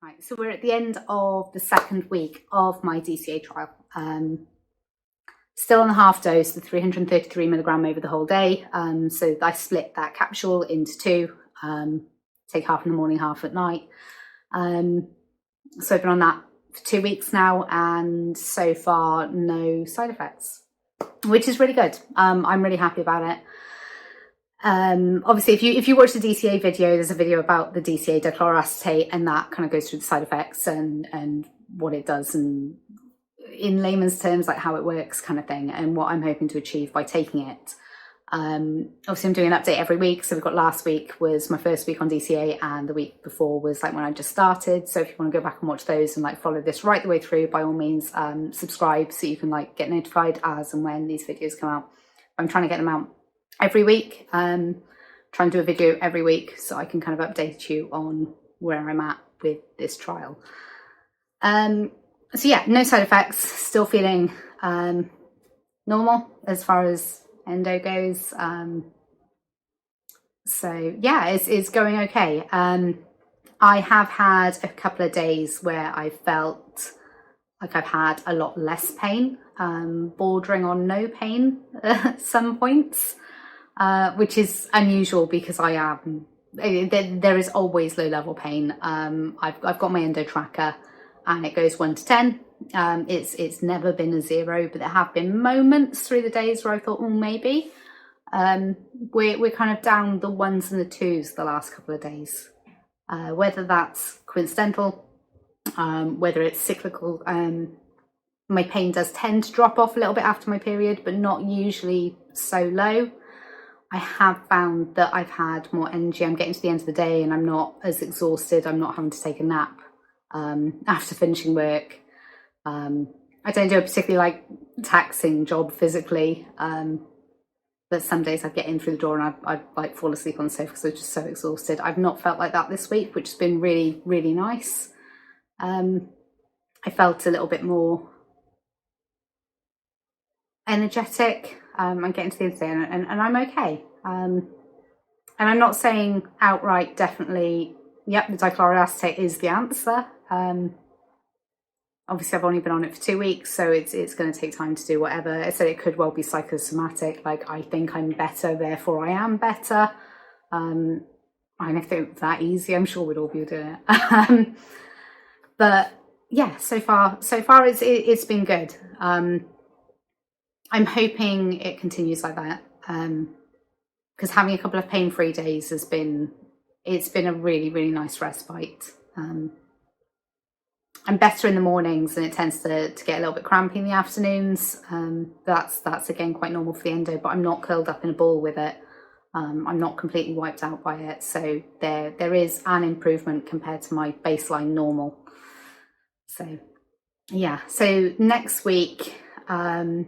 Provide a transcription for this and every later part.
Right, so we're at the end of the second week of my DCA trial. Still on the half dose, the 333 milligram over the whole day. So I split that capsule into two, take half in the morning, half at night. So I've been on that for 2 weeks now, and so far no side effects, which is really good. I'm really happy about it. Obviously, if you watch the DCA video, there's a video about the DCA dichloroacetate, and that kind of goes through the side effects and what it does, and in layman's terms, like how it works kind of thing, and what I'm hoping to achieve by taking it. Obviously I'm doing an update every week. So we've got last week was my first week on DCA, and the week before was like when I just started. So if you want to go back and watch those and like follow this right the way through, by all means, subscribe so you can like get notified as and when these videos come out. I'm trying to get them out every week, trying to do a video every week so I can kind of update you on where I'm at with this trial. So yeah, no side effects, still feeling normal as far as endo goes. So yeah, it's going okay. I have had a couple of days where I felt like I've had a lot less pain, bordering on no pain at some points, which is unusual because there is always low level pain. I've got my endo tracker, and it goes 1 to 10. It's never been a 0, but there have been moments through the days where I thought, oh, maybe. We're kind of down the 1s and the 2s the last couple of days. Whether that's coincidental, whether it's cyclical. My pain does tend to drop off a little bit after my period, but not usually so low. I have found that I've had more energy. I'm getting to the end of the day and I'm not as exhausted. I'm not having to take a nap after finishing work. I don't do a particularly like taxing job physically, but some days I'd get in through the door and I'd like fall asleep on the sofa because I was just so exhausted. I've not felt like that this week, which has been really, really nice. I felt a little bit more energetic. I'm getting to the end of the day and I'm okay. And I'm not saying outright definitely, yep, the dichloroacetate is the answer. Obviously I've only been on it for 2 weeks, so it's going to take time to do whatever. I said it could well be psychosomatic, like I think I'm better, therefore I am better. And if it were that easy, I'm sure we'd all be doing it. But yeah, so far it's been good. I'm hoping it continues like that, because having a couple of pain-free days it's been a really, really nice respite. I'm better in the mornings, and it tends to get a little bit crampy in the afternoons. That's again quite normal for the endo, but I'm not curled up in a ball with it. I'm not completely wiped out by it, so there is an improvement compared to my baseline normal. So yeah, so next week I'm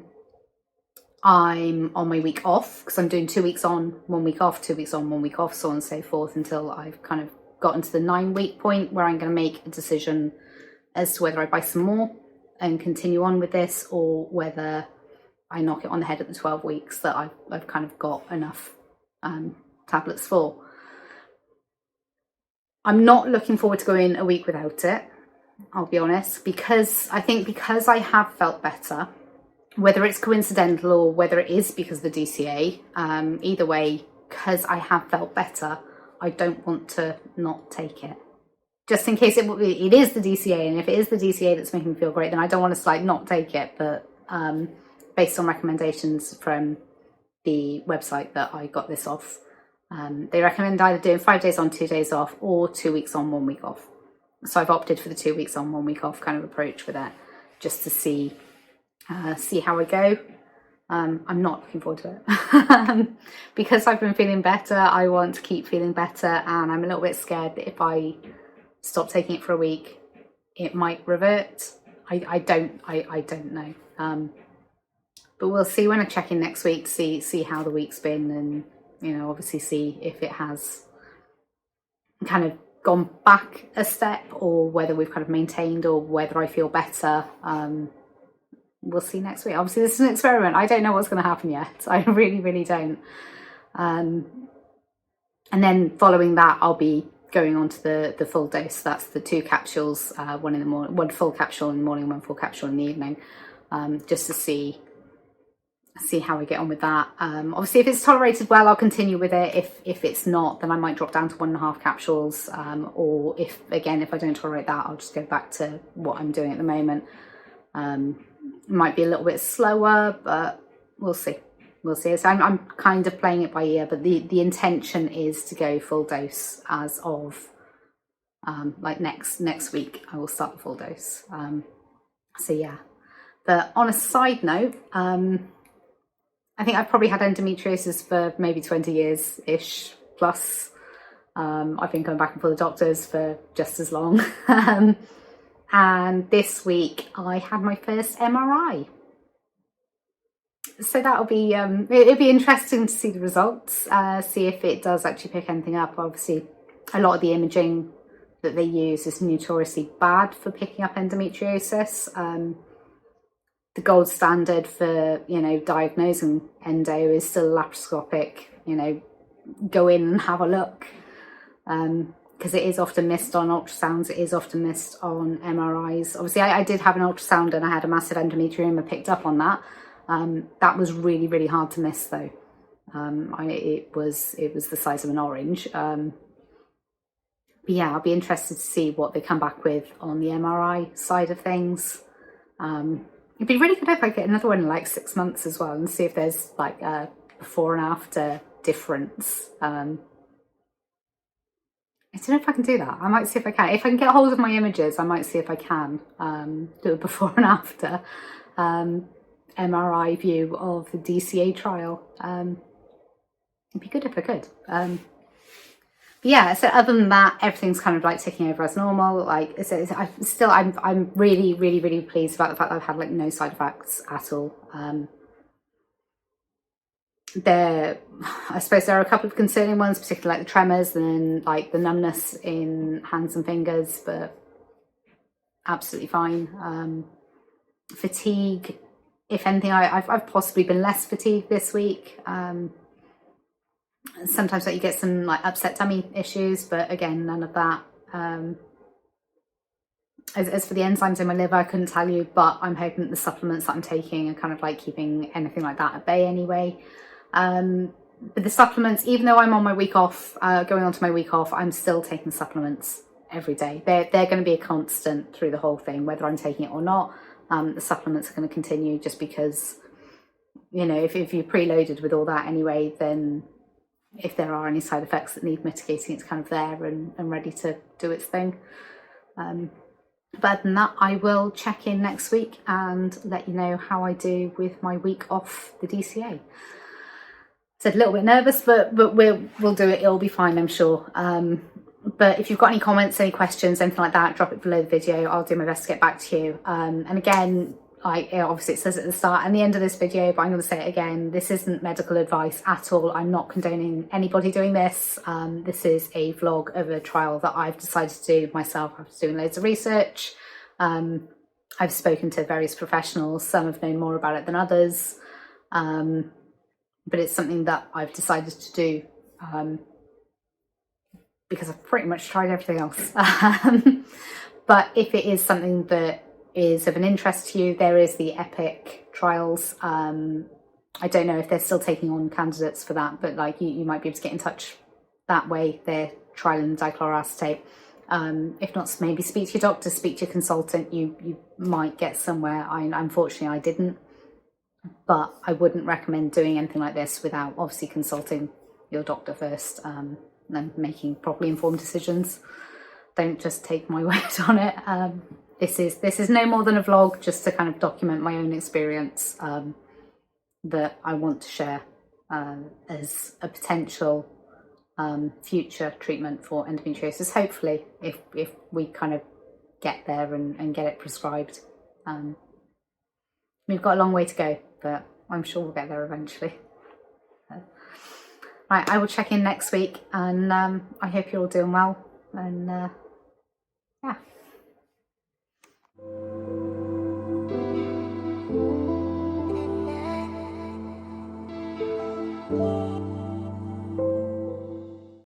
on my week off, because I'm doing 2 weeks on, 1 week off, 2 weeks on, 1 week off, so on and so forth, until I've kind of gotten to the 9-week point where I'm going to make a decision as to whether I buy some more and continue on with this, or whether I knock it on the head at the 12 weeks that I've kind of got enough tablets for. I'm not looking forward to going a week without it, I'll be honest, because I have felt better, whether it's coincidental or whether it is because of the DCA, either way, because I have felt better, I don't want to not take it. Just in case it is the DCA, and if it is the DCA that's making me feel great, then I don't want to like not take it. But based on recommendations from the website that I got this off, they recommend either doing 5 days on, 2 days off, or 2 weeks on, 1 week off. So I've opted for the 2 weeks on, 1 week off kind of approach with it, just to see how I go. I'm not looking forward to it because I've been feeling better. I want to keep feeling better, and I'm a little bit scared that if I stop taking it for a week, it might revert. I don't know. But we'll see when I check in next week, see how the week's been, and obviously see if it has kind of gone back a step, or whether we've kind of maintained, or whether I feel better. we'll see next week. Obviously, this is an experiment. I don't know what's going to happen yet. I really don't. And then following that, I'll be going on to the full dose. That's the 2 capsules, one in the morning, 1 full capsule in the morning, 1 full capsule in the evening, just to see how we get on with that. Obviously, if it's tolerated well, I'll continue with it. If it's not, then I might drop down to 1.5 capsules. Or if I don't tolerate that, I'll just go back to what I'm doing at the moment. It might be a little bit slower, but we'll see. We'll see. So I'm kind of playing it by ear, but the intention is to go full dose as of like next week. I will start the full dose. So yeah. But on a side note, I think I've probably had endometriosis for maybe 20 years-ish plus. I've been going back and forth to the doctors for just as long. And this week I had my first MRI. So that'll be, it'll be interesting to see the results, see if it does actually pick anything up. Obviously, a lot of the imaging that they use is notoriously bad for picking up endometriosis. The gold standard for, diagnosing endo is still laparoscopic, go in and have a look. Because it is often missed on ultrasounds, it is often missed on MRIs. Obviously, I did have an ultrasound and I had a massive endometrioma picked up on that. That was really hard to miss though. It was the size of an orange. But yeah, I'll be interested to see what they come back with on the MRI side of things. It'd be really good if I get another one in like 6 months as well and see if there's like a before and after difference. I don't know if I can do that. I might see if I can. If I can get hold of my images, I might see if I can do a before and after MRI view of the DCA trial. It'd be good if I could. But yeah, so other than that, everything's kind of like ticking over as normal. Like, I'm really pleased about the fact that I've had like no side effects at all. I suppose there are a couple of concerning ones, particularly like the tremors and then like the numbness in hands and fingers, but absolutely fine. Fatigue, if anything, I've possibly been less fatigued this week. Sometimes like you get some like upset tummy issues, but again, none of that. As for the enzymes in my liver, I couldn't tell you, but I'm hoping that the supplements that I'm taking are kind of like keeping anything like that at bay anyway. But the supplements, even though I'm on my week off, going on to my week off, I'm still taking supplements every day. They're going to be a constant through the whole thing, whether I'm taking it or not. The supplements are going to continue just because, if you're preloaded with all that anyway, then if there are any side effects that need mitigating, it's kind of there and ready to do its thing. But other than that, I will check in next week and let you know how I do with my week off the DCA. So a little bit nervous, but we'll do it. It'll be fine, I'm sure. But if you've got any comments, any questions, anything like that, drop it below the video. I'll do my best to get back to you. And again, obviously it says at the start and the end of this video, but I'm going to say it again, this isn't medical advice at all. I'm not condoning anybody doing this. This is a vlog of a trial that I've decided to do myself after doing loads of research. I've spoken to various professionals, some have known more about it than others, but it's something that I've decided to do because I've pretty much tried everything else. But if it is something that is of an interest to you, there is the EPIC trials. I don't know if they're still taking on candidates for that, but like you might be able to get in touch that way. They're trialing dichloroacetate. If not, maybe speak to your doctor, speak to your consultant. You might get somewhere. Unfortunately, I didn't, but I wouldn't recommend doing anything like this without obviously consulting your doctor first, and making properly informed decisions. Don't just take my word on it. This is no more than a vlog just to kind of document my own experience that I want to share as a potential future treatment for endometriosis. Hopefully, if we kind of get there and get it prescribed. We've got a long way to go, but I'm sure we'll get there eventually. Right, I will check in next week, and I hope you're all doing well, and yeah. you.